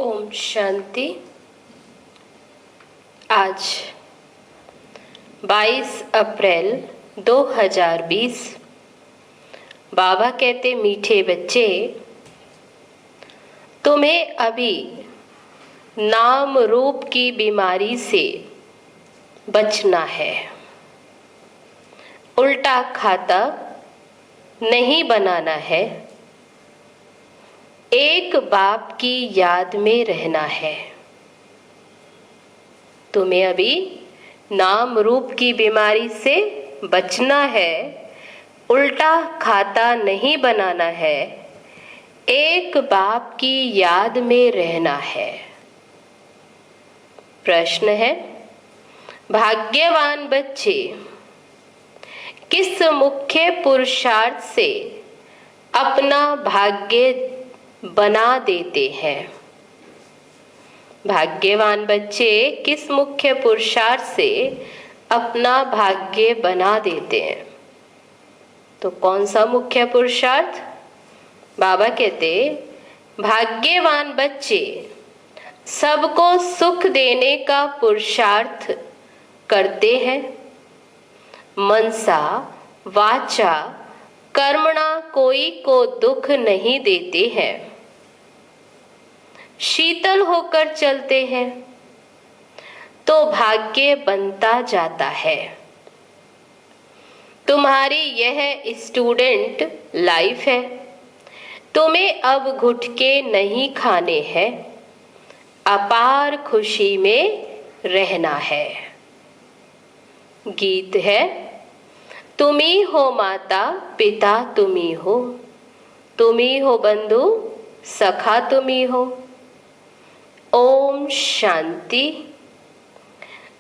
ओम शांति। आज 22 अप्रैल 2020। बाबा कहते, मीठे बच्चे, तुम्हें अभी नाम रूप की बीमारी से बचना है। उल्टा खाता नहीं बनाना है। एक बाप की याद में रहना है। तुम्हें अभी नाम रूप की बीमारी से बचना है। उल्टा खाता नहीं बनाना है। एक बाप की याद में रहना है। प्रश्न है, भाग्यवान बच्चे किस मुख्य पुरुषार्थ से अपना भाग्य बना देते हैं? भाग्यवान बच्चे किस मुख्य पुरुषार्थ से अपना भाग्य बना देते हैं? तो कौन सा मुख्य पुरुषार्थ? बाबा कहते, भाग्यवान बच्चे सबको सुख देने का पुरुषार्थ करते हैं। मनसा वाचा कर्मणा कोई को दुख नहीं देते हैं। शीतल होकर चलते हैं तो भाग्य बनता जाता है। तुम्हारी यह स्टूडेंट लाइफ है। तुम्हें अब घुटके नहीं खाने हैं। अपार खुशी में रहना है। गीत है, तुम्ही हो माता पिता तुम्ही हो, तुम्ही हो बंधु सखा तुम्ही हो। ओम शांति।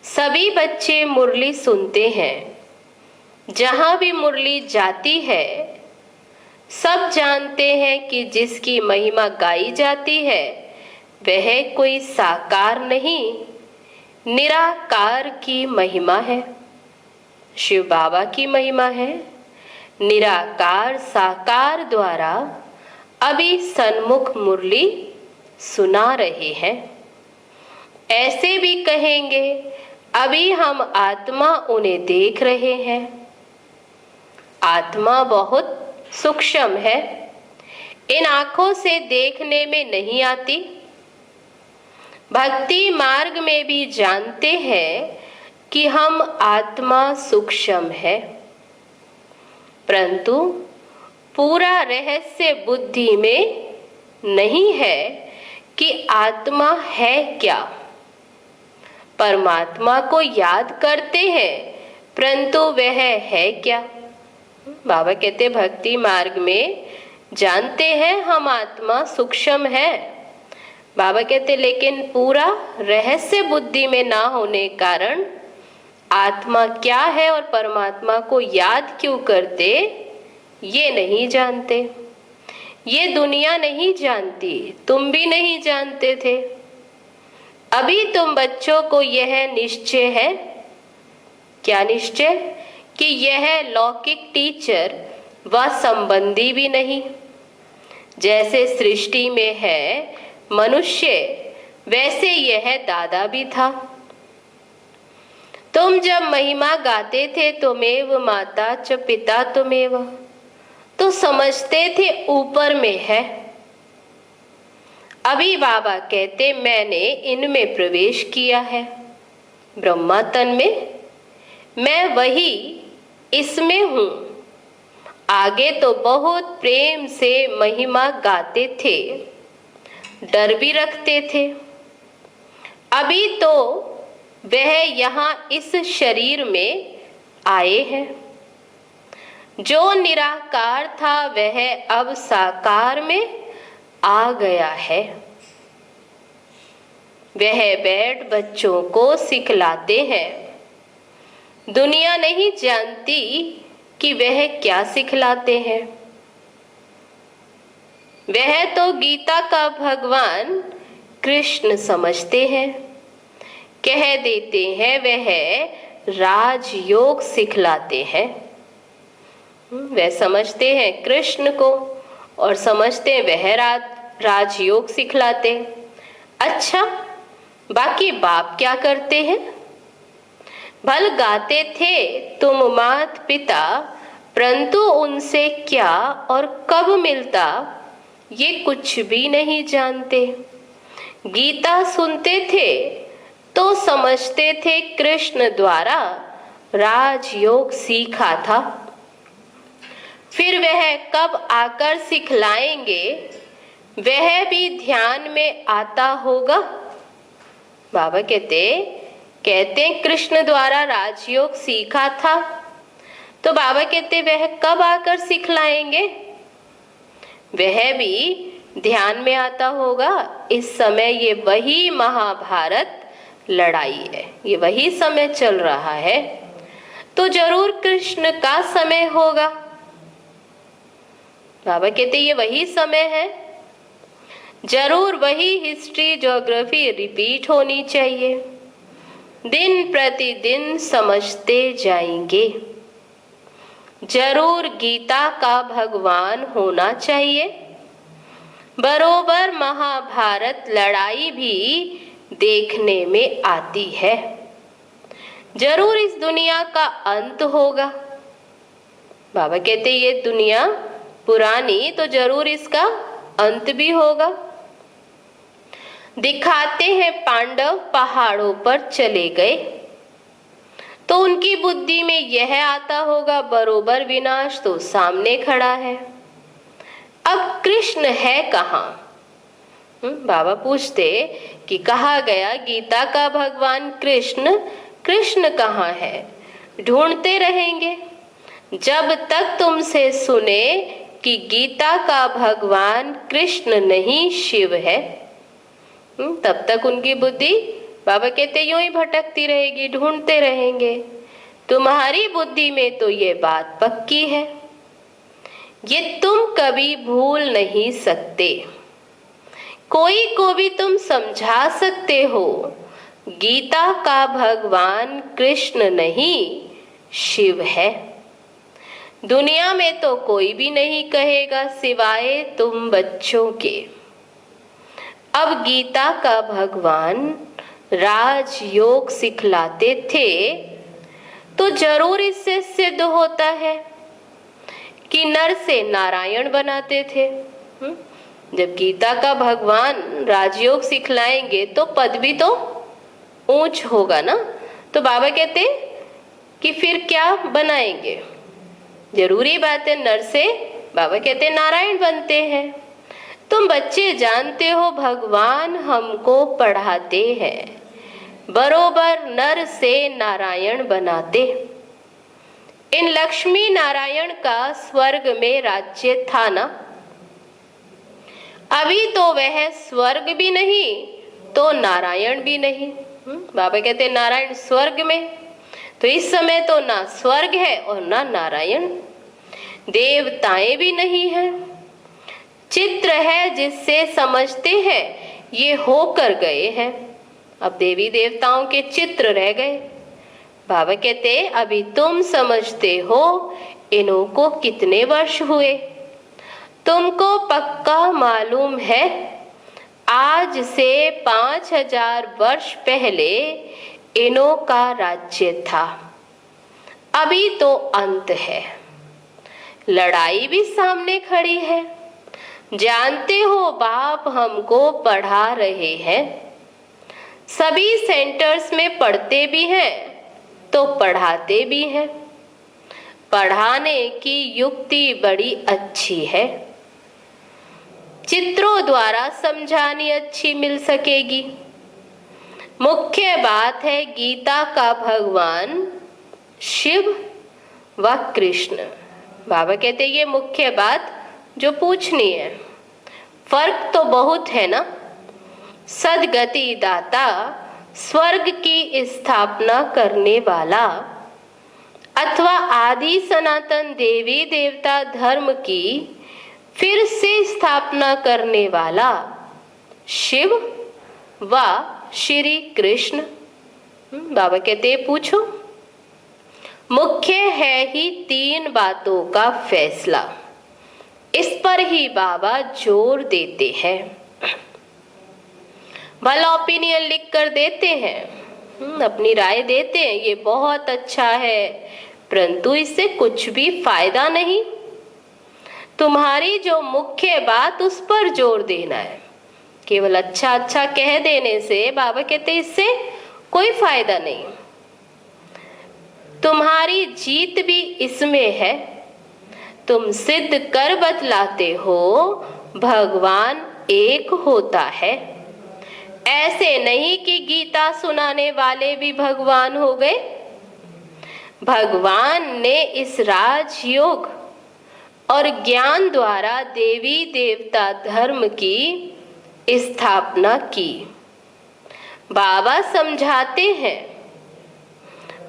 सभी बच्चे मुरली सुनते हैं। जहाँ भी मुरली जाती है सब जानते हैं कि जिसकी महिमा गाई जाती है वह कोई साकार नहीं, निराकार की महिमा है। शिव बाबा की महिमा है। निराकार साकार द्वारा अभी सन्मुख मुरली सुना रहे हैं। ऐसे भी कहेंगे, अभी हम आत्मा उन्हें देख रहे हैं। आत्मा बहुत सूक्ष्म है, इन आँखों से देखने में नहीं आती। भक्ति मार्ग में भी जानते हैं कि हम आत्मा सूक्ष्म है, परंतु पूरा रहस्य बुद्धि में नहीं है कि आत्मा है क्या। परमात्मा को याद करते हैं परंतु वह है क्या। बाबा कहते, भक्ति मार्ग में जानते हैं हम आत्मा सूक्ष्म है। बाबा कहते, लेकिन पूरा रहस्य बुद्धि में ना होने कारण आत्मा क्या है और परमात्मा को याद क्यों करते ये नहीं जानते। ये दुनिया नहीं जानती, तुम भी नहीं जानते थे। अभी तुम बच्चों को यह निश्चय है। क्या निश्चय? कि यह लौकिक टीचर व संबंधी भी नहीं। जैसे सृष्टि में है मनुष्य वैसे यह दादा भी था। तुम जब महिमा गाते थे तुमेव माता च पिता तुमेव, तो समझते थे ऊपर में है। अभी बाबा कहते, मैंने इनमें प्रवेश किया है। ब्रह्मा तन में मैं वही इसमें हूँ। आगे तो बहुत प्रेम से महिमा गाते थे, डर भी रखते थे। अभी तो वह यहाँ इस शरीर में आए हैं। जो निराकार था वह अब साकार में आ गया है। वह बैठ बच्चों को सिखलाते हैं। दुनिया नहीं जानती कि वह क्या सिखलाते हैं। वह तो गीता का भगवान कृष्ण समझते हैं। कह देते हैं वह राजयोग सिखलाते हैं। वह समझते हैं कृष्ण को और समझते हैं वह राजयोग सिखलाते। अच्छा, बाकी बाप क्या करते हैं? भल गाते थे तुम मात पिता, परंतु उनसे क्या और कब मिलता ये कुछ भी नहीं जानते। गीता सुनते थे तो समझते थे कृष्ण द्वारा राजयोग सीखा था। फिर वह कब आकर सिखलाएंगे वह भी ध्यान में आता होगा। बाबा कहते हैं कृष्ण द्वारा राजयोग सीखा था, तो बाबा कहते वह कब आकर सिखलाएंगे, वह भी ध्यान में आता होगा। इस समय ये वही महाभारत लड़ाई है, ये वही समय चल रहा है, तो जरूर कृष्ण का समय होगा। बाबा कहते ये वही समय है, जरूर वही हिस्ट्री ज्योग्राफी रिपीट होनी चाहिए। दिन प्रतिदिन समझते जाएंगे। जरूर गीता का भगवान होना चाहिए। बरोबर महाभारत लड़ाई भी देखने में आती है। जरूर इस दुनिया का अंत होगा। बाबा कहते ये दुनिया पुरानी, तो जरूर इसका अंत भी होगा। दिखाते हैं पांडव पहाड़ों पर चले गए, तो उनकी बुद्धि में यह आता होगा बरोबर विनाश तो सामने खड़ा है। अब कृष्ण है कहाँ? बाबा पूछते कि कहा गया गीता का भगवान कृष्ण, कृष्ण कहाँ है? ढूंढते रहेंगे जब तक तुमसे सुने कि गीता का भगवान कृष्ण नहीं शिव है, तब तक उनकी बुद्धि बाबा कहते यूं ही भटकती रहेगी, ढूंढते रहेंगे। तुम्हारी बुद्धि में तो ये बात पक्की है, ये तुम कभी भूल नहीं सकते। कोई को भी तुम समझा सकते हो, गीता का भगवान कृष्ण नहीं शिव है। दुनिया में तो कोई भी नहीं कहेगा सिवाय तुम बच्चों के। अब गीता का भगवान राजयोग सिखलाते थे, तो जरूर इससे सिद्ध होता है कि नर से नारायण बनाते थे। जब गीता का भगवान राजयोग सिखलाएंगे तो पद भी तो ऊंच होगा ना। तो बाबा कहते कि फिर क्या बनाएंगे? जरूरी बात है, नर से बाबा कहते नारायण बनते हैं। तुम बच्चे जानते हो भगवान हमको पढ़ाते हैं, बरोबर नर से नारायण बनाते। इन लक्ष्मी नारायण का स्वर्ग में राज्य था ना। अभी तो वह स्वर्ग भी नहीं तो नारायण भी नहीं। बाबा कहते नारायण स्वर्ग में, तो इस समय तो ना स्वर्ग है और ना नारायण। देवताएं भी नहीं है, चित्र है जिससे समझते हैं ये होकर गए हैं। अब देवी देवताओं के चित्र रह गए। बाबा कहते अभी तुम समझते हो इन्हों को कितने वर्ष हुए। तुमको पक्का मालूम है आज से 5000 वर्ष पहले इन्हों का राज्य था। अभी तो अंत है, लड़ाई भी सामने खड़ी है। जानते हो बाप हमको पढ़ा रहे हैं, सभी सेंटर्स में पढ़ते भी हैं तो पढ़ाते भी हैं। पढ़ाने की युक्ति बड़ी अच्छी है, चित्रों द्वारा समझानी अच्छी मिल सकेगी। मुख्य बात है गीता का भगवान शिव व कृष्ण। बाबा कहते ये मुख्य बात जो पूछनी है। फर्क तो बहुत है ना। सदगति दाता, स्वर्ग की स्थापना करने वाला, अथवा आदि सनातन देवी देवता धर्म की फिर से स्थापना करने वाला शिव व श्री कृष्ण। बाबा कहते पूछो। मुख्य है ही 3 बातों का फैसला, इस पर ही बाबा जोर देते हैं। भला ओपिनियन लिख कर देते हैं, अपनी राय देते हैं, ये बहुत अच्छा है, परंतु इससे कुछ भी फायदा नहीं। तुम्हारी जो मुख्य बात उस पर जोर देना है। केवल अच्छा अच्छा कह देने से बाबा कहते इससे कोई फायदा नहीं। तुम्हारी जीत भी इसमें है, तुम सिद्ध कर बतलाते हो भगवान एक होता है। ऐसे नहीं कि गीता सुनाने वाले भी भगवान हो गए। भगवान ने इस राजयोग और ज्ञान द्वारा देवी देवता धर्म की स्थापना की। बाबा समझाते हैं,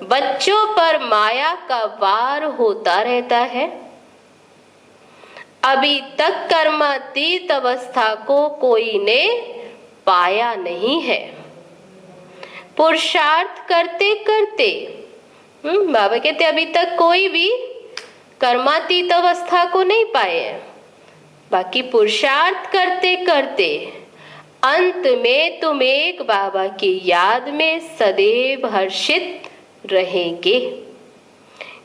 बच्चों पर माया का वार होता रहता है। अभी तक कर्मातीत अवस्था को कोई ने पाया नहीं है। पुरुषार्थ करते करते बाबा कहते अभी तक कोई भी कर्मातीत अवस्था को नहीं पाए हैं। बाकी पुरुषार्थ करते करते अंत में तुम एक बाबा की याद में सदैव हर्षित रहेंगे।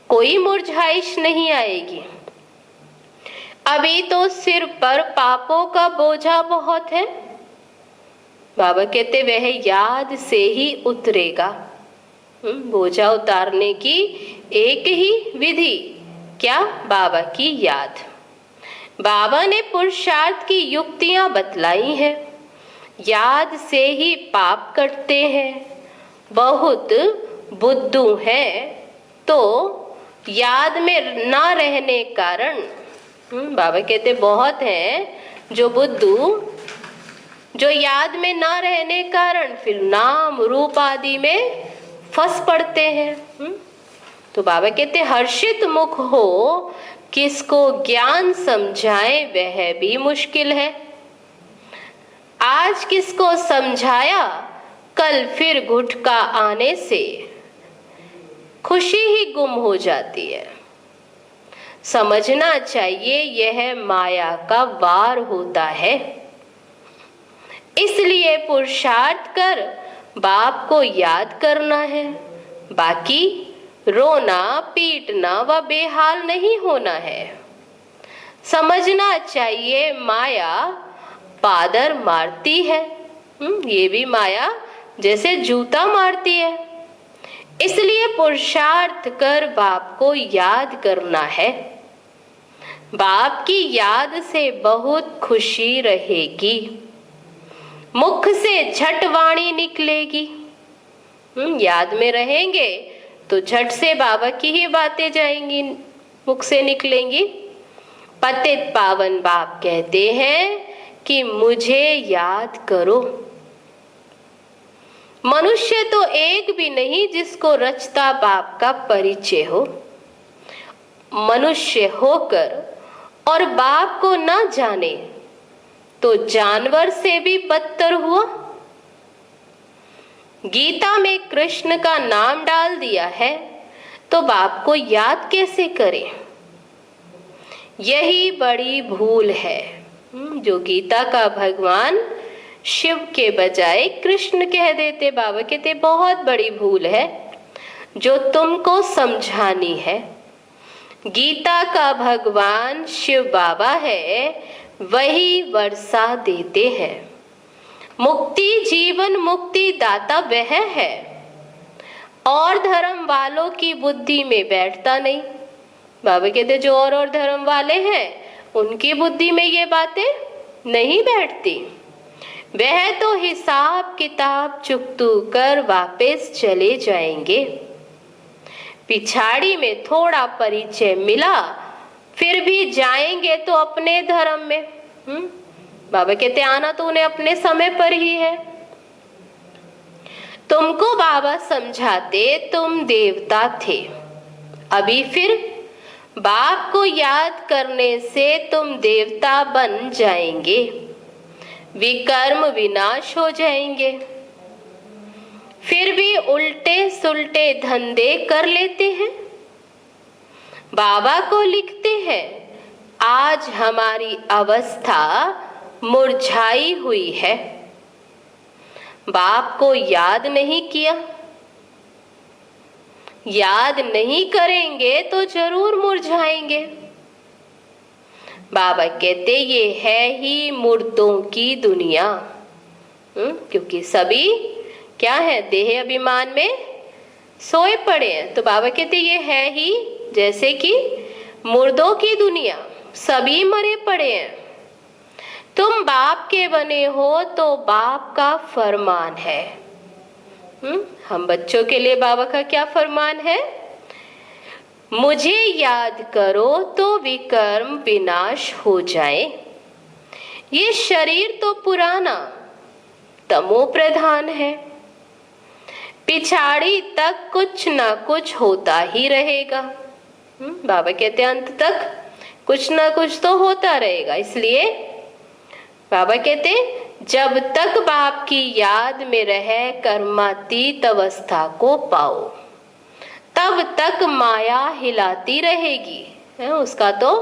कोई मुरझाइश नहीं आएगी। अभी तो सिर पर पापों का बोझा बहुत है। बाबा कहते वह याद से ही उतरेगा। बोझा उतारने की एक ही विधि क्या? बाबा की याद। बाबा ने पुरुषार्थ की युक्तियां बतलाई हैं। याद से ही पाप कटते हैं। बहुत बुद्धू हैं तो याद में ना रहने कारण बाबा कहते बहुत हैं जो बुद्धू जो याद में ना रहने कारण फिर नाम रूप आदि में फंस पड़ते हैं। तो बाबा कहते हर्षित मुख हो किसको ज्ञान समझाए वह भी मुश्किल है। आज किसको समझाया कल फिर घुटका आने से खुशी ही गुम हो जाती है। समझना चाहिए यह माया का वार होता है। इसलिए पुरुषार्थ कर बाप को याद करना है। बाकी रोना पीटना व बेहाल नहीं होना है। समझना चाहिए माया पादर मारती है। ये भी माया जैसे जूता मारती है। इसलिए पुरुषार्थ कर बाप को याद करना है। बाप की याद से बहुत खुशी रहेगी। मुख से झट वाणी निकलेगी। याद में रहेंगे तो झट से बाबा की ही बातें जाएंगी, मुख से निकलेंगी। पतित पावन बाप कहते हैं कि मुझे याद करो। मनुष्य तो एक भी नहीं जिसको रचता बाप का परिचय हो। मनुष्य होकर और बाप को ना जाने तो जानवर से भी बदतर हुआ। गीता में कृष्ण का नाम डाल दिया है तो बाप को याद कैसे करें? यही बड़ी भूल है जो गीता का भगवान शिव के बजाय कृष्ण कह देते। बाबा कहते बहुत बड़ी भूल है जो तुमको समझानी है। गीता का भगवान शिव बाबा है, वही वर्षा देते हैं। मुक्ति जीवन मुक्ति दाता वह है और धर्म वालों की बुद्धि में बैठता नहीं। बाबा कहते जो और धर्म वाले हैं उनकी बुद्धि में ये बातें नहीं बैठती। वह तो हिसाब किताब चुकतू कर वापस चले जाएंगे। पिछाड़ी में थोड़ा परिचय मिला फिर भी जाएंगे तो अपने धर्म में। बाबा कहते आना तो उन्हें अपने समय पर ही है। तुमको बाबा समझाते तुम देवता थे, अभी फिर बाप को याद करने से तुम देवता बन जाएंगे। विकर्म विनाश हो जाएंगे। फिर भी उल्टे सुलटे धंधे कर लेते हैं। बाबा को लिखते हैं आज हमारी अवस्था मुरझाई हुई है। बाप को याद नहीं किया। याद नहीं करेंगे तो जरूर मुरझाएंगे। बाबा कहते ये है ही मुर्दों की दुनिया। क्योंकि सभी क्या है, देह अभिमान में सोए पड़े हैं। तो बाबा कहते ये है ही जैसे कि मुर्दों की दुनिया, सभी मरे पड़े हैं। तुम बाप के बने हो तो बाप का फरमान है। हम बच्चों के लिए बाबा का क्या फरमान है? मुझे याद करो तो विकर्म विनाश हो जाए। ये शरीर तो पुराना तमो प्रधान है, पिछाड़ी तक कुछ ना कुछ होता ही रहेगा। बाबा कहते हैं अंत तक कुछ ना कुछ तो होता रहेगा। इसलिए बाबा कहते जब तक बाप की याद में रह कर्मातीत अवस्था को पाओ तब तक माया हिलाती रहेगी। उसका तो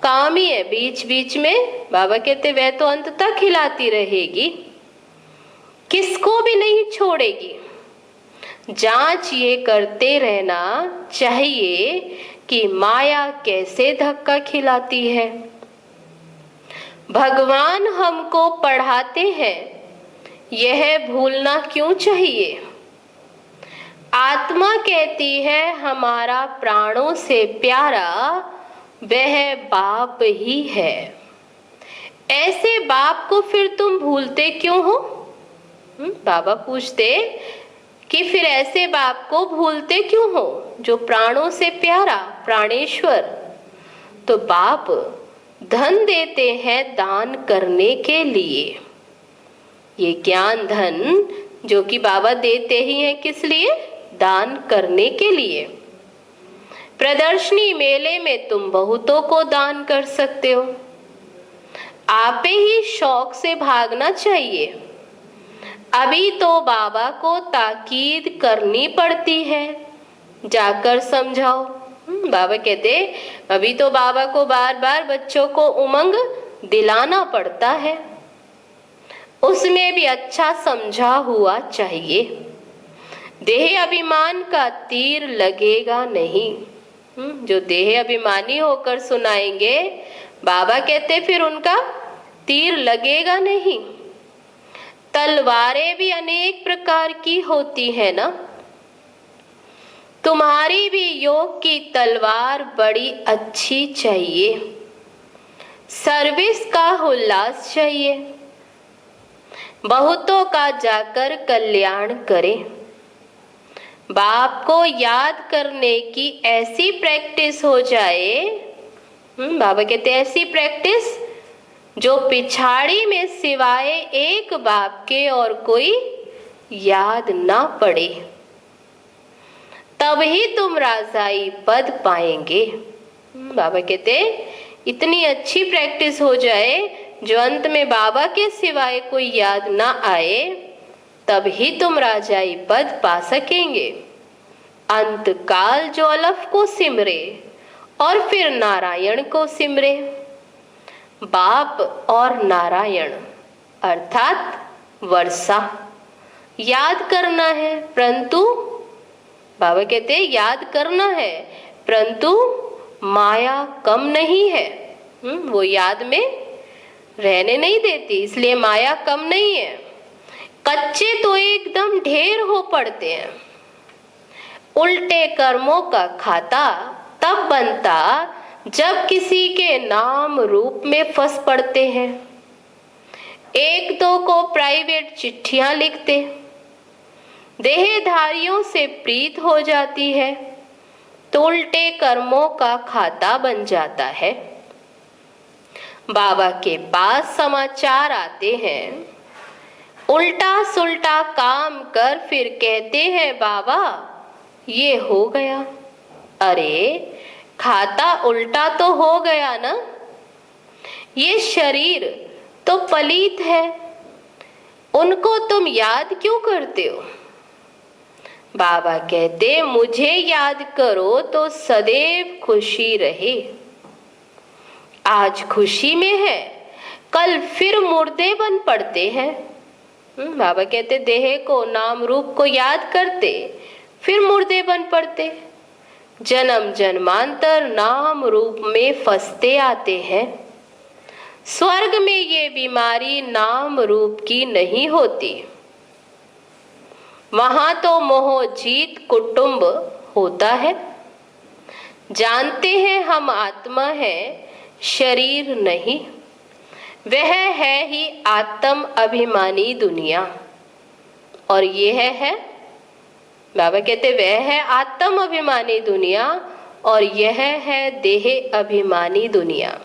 काम ही है, बीच बीच में बाबा कहते वह तो अंत तक हिलाती रहेगी, किसको भी नहीं छोड़ेगी। जांच ये करते रहना चाहिए कि माया कैसे धक्का खिलाती है। भगवान हमको पढ़ाते हैं, यह भूलना क्यों चाहिए। आत्मा कहती है हमारा प्राणों से प्यारा वह बाप ही है। ऐसे बाप को फिर तुम भूलते क्यों हो? बाबा पूछते कि फिर ऐसे बाप को भूलते क्यों हो जो प्राणों से प्यारा, प्राणेश्वर। तो बाप धन देते हैं दान करने के लिए। ये ज्ञान धन जो कि बाबा देते ही हैं, किस लिए? दान करने के लिए। प्रदर्शनी मेले में तुम बहुतों को दान कर सकते हो। आपे ही शौक से भागना चाहिए। अभी तो बाबा को ताकीद करनी पड़ती है, जाकर समझाओ। बाबा कहते अभी तो बाबा को बार बार बच्चों को उमंग दिलाना पड़ता है, उसमें भी अच्छा समझा हुआ चाहिए। देह अभिमान का तीर लगेगा नहीं। जो देह अभिमानी होकर सुनाएंगे बाबा कहते फिर उनका तीर लगेगा नहीं। तलवारें भी अनेक प्रकार की होती है ना, तुम्हारी भी योग की तलवार बड़ी अच्छी चाहिए। सर्विस का उल्लास चाहिए, बहुतों का जाकर कल्याण करें। बाप को याद करने की ऐसी प्रैक्टिस हो जाए। बाबा कहते ऐसी प्रैक्टिस जो पिछाड़ी में सिवाय एक बाप के और कोई याद ना पड़े, तब ही तुम राजाई पद पाएंगे। बाबा कहते इतनी अच्छी प्रैक्टिस हो जाए जो अंत में बाबा के सिवाय कोई याद ना आए, तब ही तुम राजाई पद पा सकेंगे। अंत काल जो अलफ को सिमरे और फिर नारायण को सिमरे। बाप और नारायण अर्थात वर्षा याद करना है, परंतु बाबा कहते याद करना है परंतु माया कम नहीं है। वो याद में रहने नहीं देती, इसलिए माया कम नहीं है। कच्चे तो एकदम ढेर हो पड़ते हैं। उल्टे कर्मों का खाता तब बनता जब किसी के नाम रूप में फंस पड़ते हैं। एक दो को प्राइवेट चिट्ठियां लिखते, देहधारियों से प्रीत हो जाती है तो उल्टे कर्मों का खाता बन जाता है। बाबा के पास समाचार आते हैं, उल्टा सुल्टा काम कर फिर कहते हैं बाबा ये हो गया। अरे खाता उल्टा तो हो गया ना, ये शरीर तो पलीत है, उनको तुम याद क्यों करते हो। बाबा कहते मुझे याद करो तो सदैव खुशी रहे। आज खुशी में है, कल फिर मुर्दे बन पड़ते हैं। बाबा कहते देह को, नाम रूप को याद करते फिर मुर्दे बन पड़ते। जन्म जन्मांतर नाम रूप में फंसते आते हैं। स्वर्ग में ये बीमारी नाम रूप की नहीं होती। वहां तो मोह जीत कुटुंब होता है। जानते हैं हम आत्मा है, शरीर नहीं। वह है ही आत्म अभिमानी दुनिया। और यह है, बाबा कहते वह है आत्म अभिमानी दुनिया और यह है देह अभिमानी दुनिया।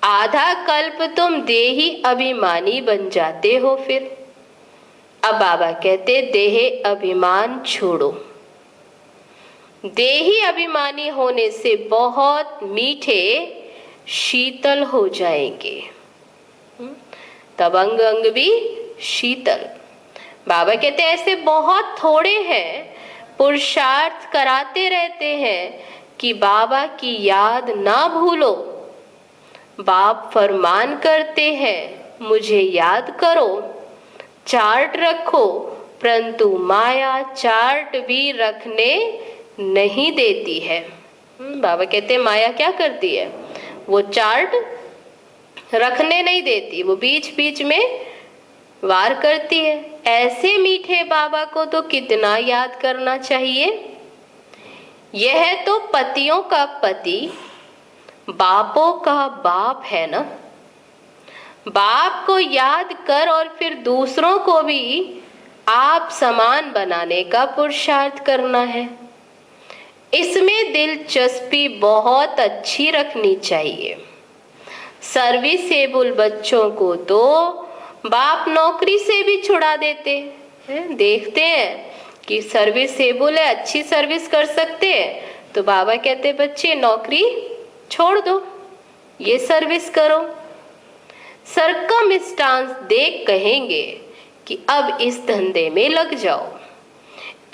आधा कल्प तुम देही अभिमानी बन जाते हो। फिर अब बाबा कहते देह अभिमान छोड़ो। देही अभिमानी होने से बहुत मीठे शीतल हो जाएंगे। तब अंग अंग भी शीतल। बाबा कहते ऐसे बहुत थोड़े हैं, पुरुषार्थ कराते रहते हैं कि बाबा की याद ना भूलो। बाप फरमान करते हैं मुझे याद करो, चार्ट रखो, परंतु माया चार्ट भी रखने नहीं देती है। बाबा कहते माया क्या करती है, वो चार्ट रखने नहीं देती, वो बीच बीच में वार करती है। ऐसे मीठे बाबा को तो कितना याद करना चाहिए। यह तो पतियों का पति, बापों का बाप है ना। बाप को याद कर और फिर दूसरों को भी आप समान बनाने का पुरुषार्थ करना है। इसमें दिलचस्पी बहुत अच्छी रखनी चाहिए। सर्विसेबल बच्चों को तो बाप नौकरी से भी छुड़ा देते हैं। देखते हैं कि सर्विसेबल है, अच्छी सर्विस कर सकते हैं, तो बाबा कहते बच्चे नौकरी छोड़ दो, ये सर्विस करो। सरकमस्टांस देख कहेंगे कि अब इस धंधे में लग जाओ।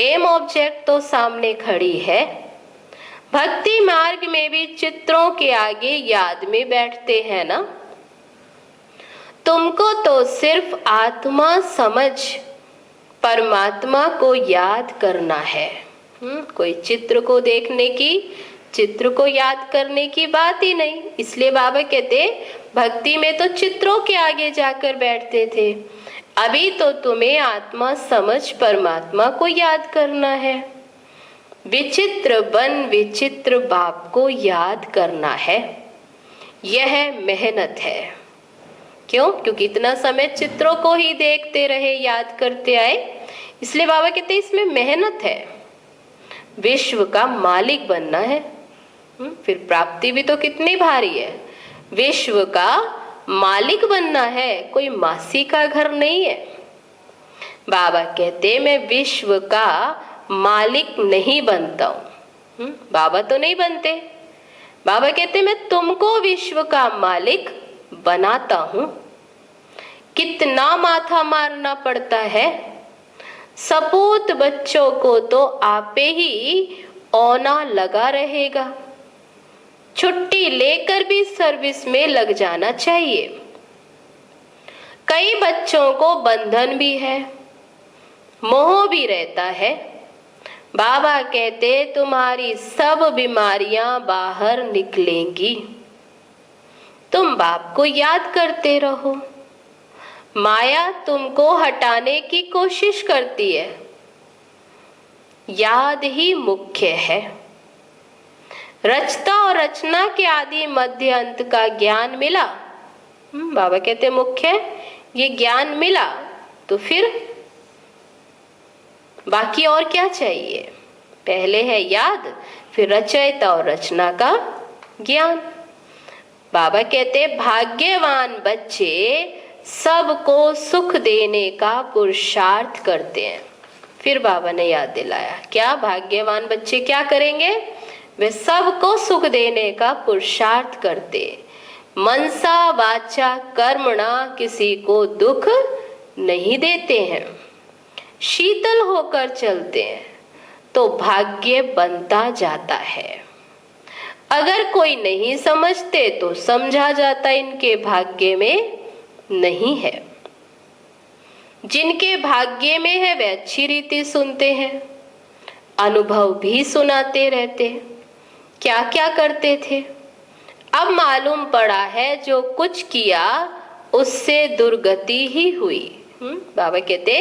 एम ऑब्जेक्ट तो सामने खड़ी है। भक्ति मार्ग में भी चित्रों के आगे याद में बैठते हैं ना। तुमको तो सिर्फ आत्मा समझ परमात्मा को याद करना है। कोई चित्र को देखने की, चित्र को याद करने की बात ही नहीं। इसलिए बाबा कहते भक्ति में तो चित्रों के आगे जाकर बैठते थे। अभी तो तुम्हें आत्मा समझ परमात्मा को याद करना है। विचित्र बन विचित्र बाप को याद करना है। यह मेहनत है। क्यों? क्योंकि इतना समय चित्रों को ही देखते रहे, याद करते आए, इसलिए बाबा कहते इसमें मेहनत है। विश्व का मालिक बनना है। फिर प्राप्ति भी तो कितनी भारी है। विश्व का मालिक बनना है, कोई मासी का घर नहीं है। बाबा कहते मैं विश्व का मालिक नहीं बनता हूं। बाबा तो नहीं बनते। बाबा कहते मैं तुमको विश्व का मालिक बनाता हूं। कितना माथा मारना पड़ता है। सपूत बच्चों को तो आपे ही औना लगा रहेगा। छुट्टी लेकर भी सर्विस में लग जाना चाहिए। कई बच्चों को बंधन भी है, मोह भी रहता है। बाबा कहते तुम्हारी सब बीमारियां बाहर निकलेंगी। तुम बाप को याद करते रहो। माया तुमको हटाने की कोशिश करती है। याद ही मुख्य है। रचता और रचना के आदि मध्य अंत का ज्ञान मिला। बाबा कहते मुख्य ये ज्ञान मिला तो फिर बाकी और क्या चाहिए। पहले है याद, फिर रचयिता और रचना का ज्ञान। बाबा कहते भाग्यवान बच्चे सबको सुख देने का पुरुषार्थ करते हैं। फिर बाबा ने याद दिलाया, क्या भाग्यवान बच्चे क्या करेंगे? वे सबको सुख देने का पुरुषार्थ करते, मनसा वाचा कर्मणा किसी को दुख नहीं देते हैं, शीतल होकर चलते हैं, तो भाग्य बनता जाता है। अगर कोई नहीं समझते तो समझा जाता इनके भाग्य में नहीं है। जिनके भाग्य में है वे अच्छी रीति सुनते हैं, अनुभव भी सुनाते रहते। क्या क्या करते थे, अब मालूम पड़ा है जो कुछ किया उससे दुर्गति ही हुई। बाबा कहते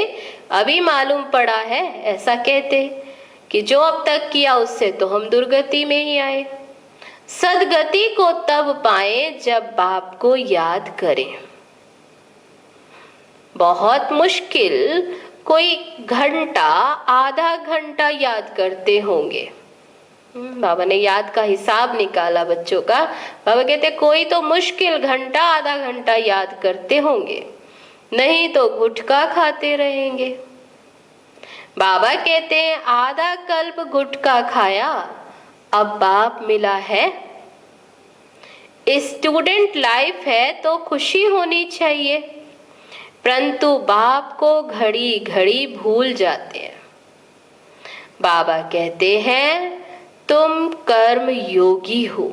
अभी मालूम पड़ा है, ऐसा कहते कि जो अब तक किया उससे तो हम दुर्गति में ही आए। सदगति को तब पाए जब बाप को याद करें। बहुत मुश्किल कोई घंटा आधा घंटा याद करते होंगे। बाबा ने याद का हिसाब निकाला बच्चों का। बाबा कहते कोई तो मुश्किल घंटा आधा घंटा याद करते होंगे, नहीं तो गुटखा खाते रहेंगे। बाबा कहते हैं आधा कल्प गुटखा खाया, अब बाप मिला है। स्टूडेंट लाइफ है तो खुशी होनी चाहिए, परंतु बाप को घड़ी घड़ी भूल जाते हैं। बाबा कहते हैं तुम कर्म योगी हो,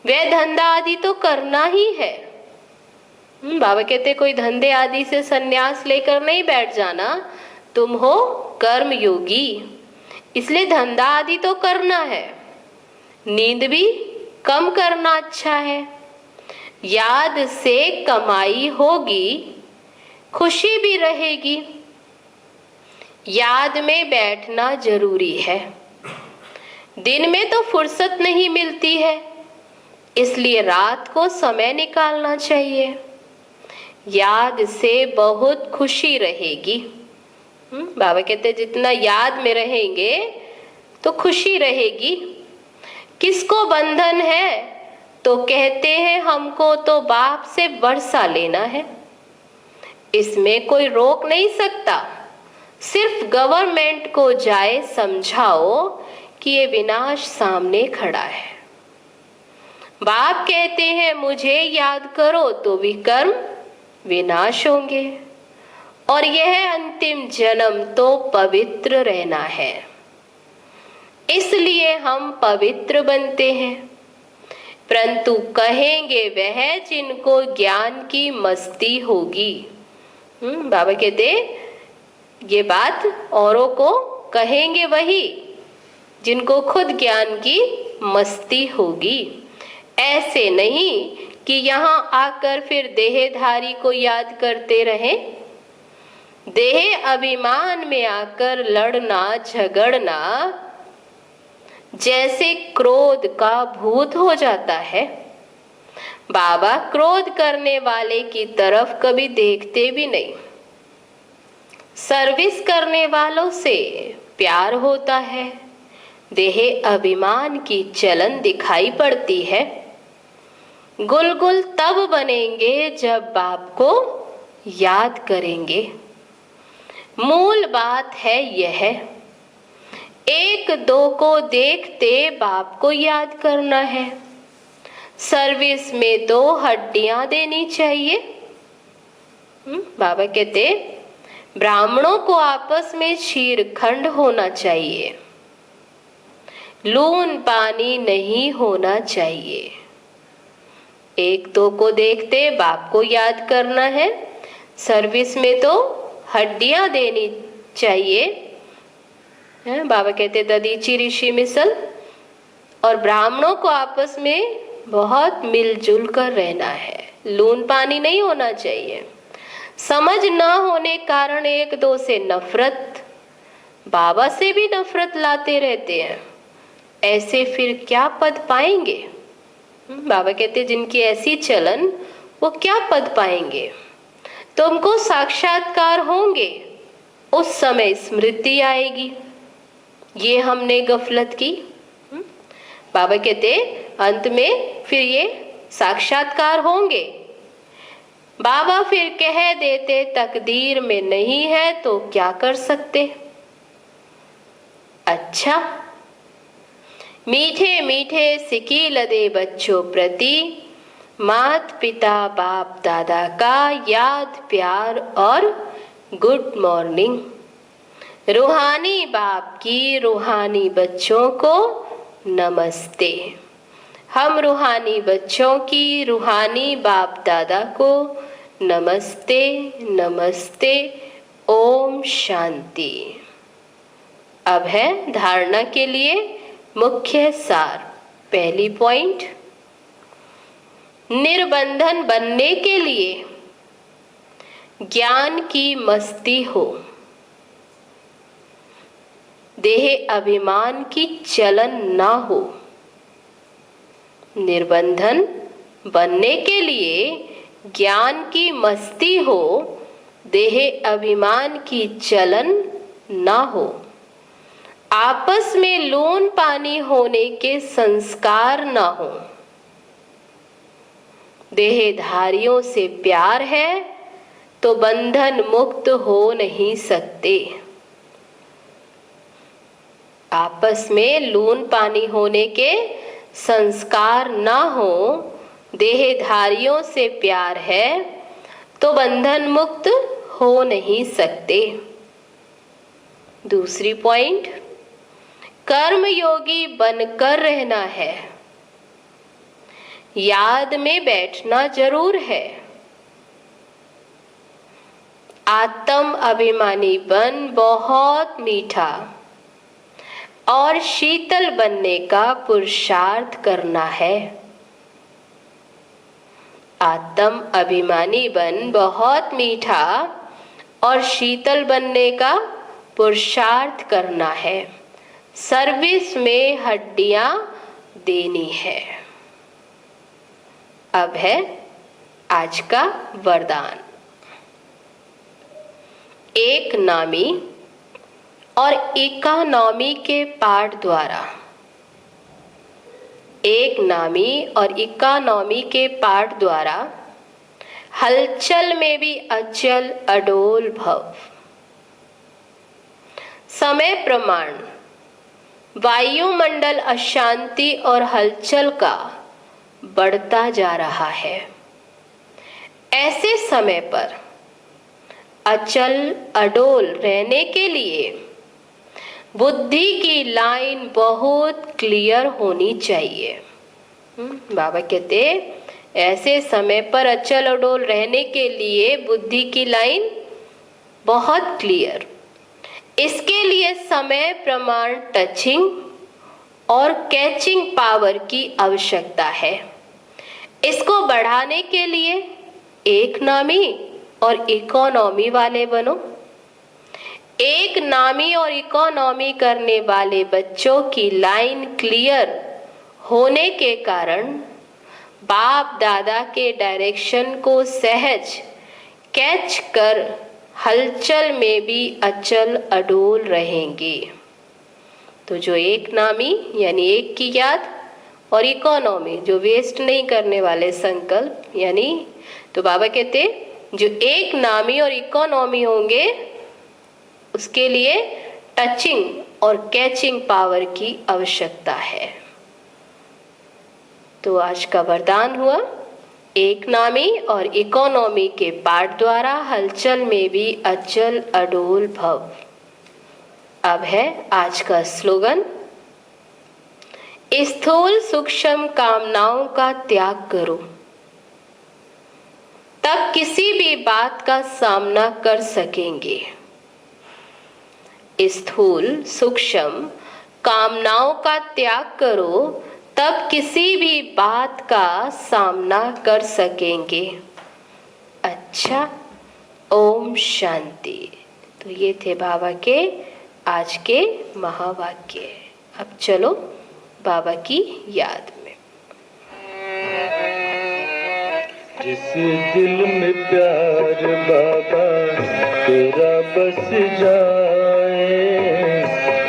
वह धंधा आदि तो करना ही है। बाबा कहते कोई धंधे आदि से संन्यास लेकर नहीं बैठ जाना, तुम हो कर्म योगी, इसलिए धंधा आदि तो करना है। नींद भी कम करना अच्छा है, याद से कमाई होगी, खुशी भी रहेगी। याद में बैठना जरूरी है, दिन में तो फुर्सत नहीं मिलती है, इसलिए रात को समय निकालना चाहिए। याद से बहुत खुशी रहेगी। बाबा कहते जितना याद में रहेंगे तो खुशी रहेगी। किसको बंधन है तो कहते हैं हमको तो बाप से वर्षा लेना है, इसमें कोई रोक नहीं सकता। सिर्फ गवर्नमेंट को जाए समझाओ कि ये विनाश सामने खड़ा है। बाप कहते हैं मुझे याद करो तो विकर्म विनाश होंगे, और यह अंतिम जन्म तो पवित्र रहना है, इसलिए हम पवित्र बनते हैं। परंतु कहेंगे वह जिनको ज्ञान की मस्ती होगी। बाबा कहते ये बात औरों को कहेंगे वही जिनको खुद ज्ञान की मस्ती होगी, ऐसे नहीं कि यहाँ आकर फिर देहधारी को याद करते रहें। देह अभिमान में आकर लड़ना झगड़ना जैसे क्रोध का भूत हो जाता है। बाबा क्रोध करने वाले की तरफ कभी देखते भी नहीं, सर्विस करने वालों से प्यार होता है। देह अभिमान की चलन दिखाई पड़ती है। गुलगुल तब बनेंगे जब बाप को याद करेंगे। मूल बात है यह, एक दो को देखते बाप को याद करना है। सर्विस में दो हड्डियां देनी चाहिए। बाबा कहते ब्राह्मणों को आपस में शीरखंड होना चाहिए, लून पानी नहीं होना चाहिए। एक दो को देखते बाप को याद करना है। सर्विस में तो हड्डियां देनी चाहिए। बाबा कहते ददीची ऋषि मिसल, और ब्राह्मणों को आपस में बहुत मिलजुल कर रहना है, लून पानी नहीं होना चाहिए। समझ ना होने कारण एक दो से नफरत, बाबा से भी नफरत लाते रहते हैं। ऐसे फिर क्या पद पाएंगे? बाबा कहते जिनकी ऐसी चलन वो क्या पद पाएंगे? तुमको साक्षात्कार होंगे, उस समय स्मृति आएगी ये हमने गफलत की। बाबा कहते अंत में फिर ये साक्षात्कार होंगे। बाबा फिर कह देते तकदीर में नहीं है तो क्या कर सकते। अच्छा, मीठे मीठे सिकी लदे बच्चों प्रति मात पिता बाप दादा का याद प्यार और गुड मॉर्निंग। रूहानी बाप की रूहानी बच्चों को नमस्ते। हम रूहानी बच्चों की रूहानी बाप दादा को नमस्ते नमस्ते। ओम शांति। अब है धारणा के लिए मुख्य सार। पहली पॉइंट, निर्बंधन बनने के लिए ज्ञान की मस्ती हो, देह अभिमान की चलन ना हो। निर्बंधन बनने के लिए ज्ञान की मस्ती हो, देह अभिमान की चलन ना हो। आपस में लोन पानी होने के संस्कार ना हो। देहधारियों से प्यार है तो बंधन मुक्त हो नहीं सकते। आपस में लोन पानी होने के संस्कार ना हो, देहधारियों से प्यार है तो बंधन मुक्त हो नहीं सकते। दूसरी पॉइंट, कर्म योगी बनकर रहना है, याद में बैठना जरूर है। आत्म अभिमानी बन बहुत मीठा और शीतल बनने का पुरुषार्थ करना है। आत्म अभिमानी बन बहुत मीठा और शीतल बनने का पुरुषार्थ करना है। सर्विस में हड्डियां देनी है। अब है आज का वरदान। एक नामी और इकोनॉमी के पाठ द्वारा, एक नामी और इकोनॉमी के पाठ द्वारा हलचल में भी अचल अडोल भव। समय प्रमाण, वायुमंडल अशांति और हलचल का बढ़ता जा रहा है। ऐसे समय पर अचल अडोल रहने के लिए बुद्धि की लाइन बहुत क्लियर होनी चाहिए। बाबा कहते ऐसे समय पर अचल अडोल रहने के लिए बुद्धि की लाइन बहुत क्लियर। इसके लिए समय प्रमाण टचिंग और कैचिंग पावर की आवश्यकता है। इसको बढ़ाने के लिए एक नामी और इकोनॉमी वाले बनो। एक नामी और इकोनॉमी करने वाले बच्चों की लाइन क्लियर होने के कारण बाप दादा के डायरेक्शन को सहज कैच कर हलचल में भी अचल अडोल रहेंगे। तो जो एक नामी यानी एक की याद और इकोनॉमी जो वेस्ट नहीं करने वाले संकल्प, यानी तो बाबा कहते जो एक नामी और इकोनॉमी होंगे उसके लिए टचिंग और कैचिंग पावर की आवश्यकता है। तो आज का वरदान हुआ, एक नामी और इकोनॉमी के पाठ द्वारा हलचल में भी अचल अडोल भव। अब है आज का स्लोगन, स्थूल सूक्ष्म कामनाओं का त्याग करो, तब किसी भी बात का सामना कर सकेंगे। स्थूल सूक्ष्म कामनाओं का त्याग करो, तब किसी भी बात का सामना कर सकेंगे। अच्छा, ओम शांति। तो ये थे बाबा के आज के महावाक्य। अब चलो बाबा की याद में। जिस दिल में प्यार बाबा तेरा बस जाए,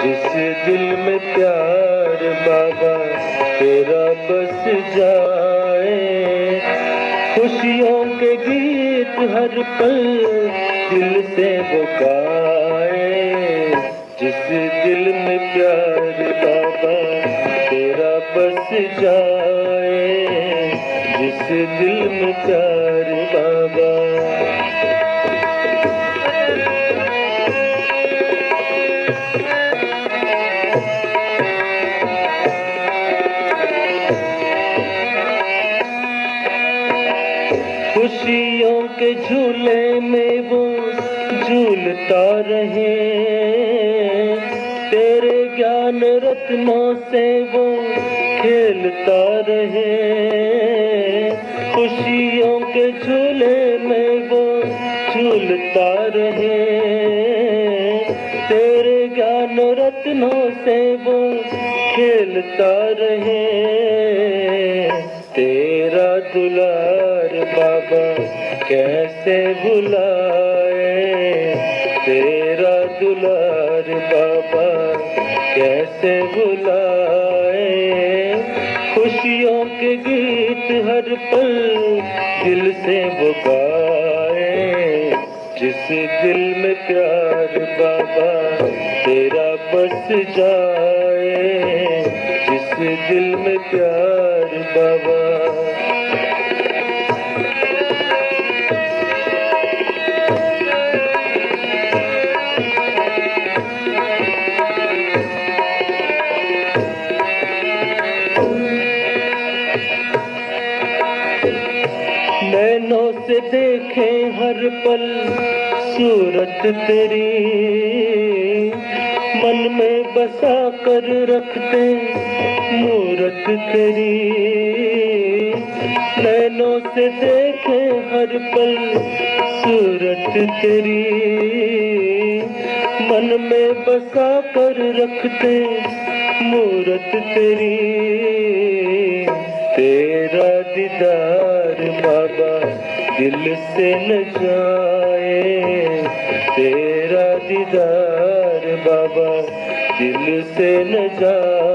जिस दिल में प्यार बाबा तेरा बस जाए, खुशियों के गीत हर पल दिल से वो गाए। जिस दिल में प्यार बाबा तेरा बस जाए, जिस दिल में प्यार बाबा। खुशियों के झूले में वो झूलता रहे, तेरे ज्ञान रत्नों से वो खेलता रहे। खुशियों के झूले में वो झूलता रहे, तेरे ज्ञान रत्नों से वो खेलता रहे। तेरा दुलार बाबा कैसे भुलाए, तेरा दुलार बाबा कैसे भुलाए। खुशियों के गीत हर पल दिल से वो गाए, जिस दिल में प्यार बाबा तेरा बस जाए, जिस दिल में प्यार बाबा। नैनों से देखे हर पल सूरत तेरी, मन में बसा कर रखते मूरत तेरी। नैनों से देखे हर पल सूरत तेरी, मन में बसा कर रखते मूरत तेरी। तेरा दीदार बाबा दिल से न जाए, तेरा दीदार बाबा दिल से न जाए।